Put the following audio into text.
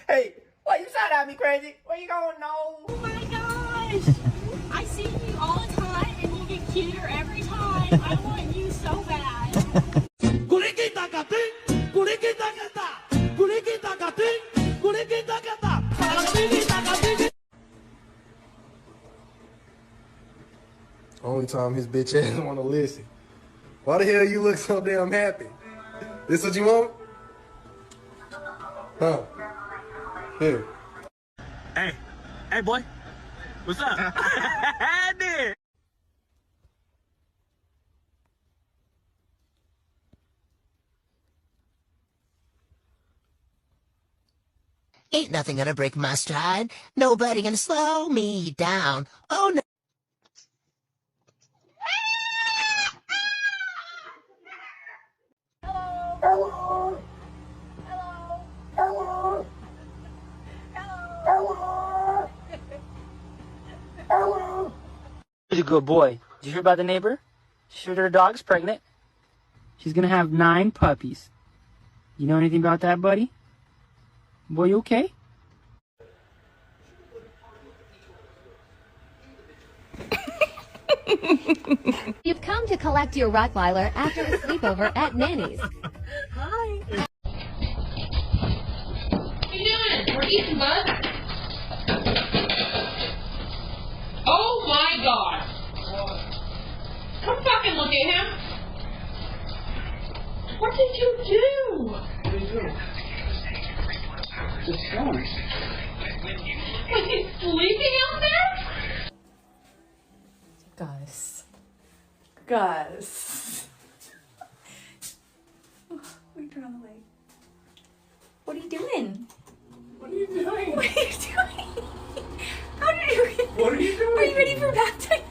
Hey, why you shot at me, crazy? Where you going? No. Oh my gosh! I see you all the time and you get cuter every time. I want you so bad. Only time his bitch ass wanna listen. Why the hell you look so damn happy? This what you want? Huh? Here. Hey, boy. What's up? There. Ain't nothing gonna break my stride. Nobody gonna slow me down. Oh no. He's a good boy. Did you hear about the neighbor? She heard her dog's pregnant. She's gonna have 9 puppies. You know anything about that, buddy? Boy, you okay? You've come to collect your Rottweiler after a sleepover at Nanny's. Hi. What you doing? We're eating, bud. Oh my god. Come fucking look at him. What did you do? What are you doing? Just going. Was he sleeping out there? Gus. We turn on the light. What are you doing? What are you doing? What are you doing? How did you? What are you doing? Are you ready for bath time?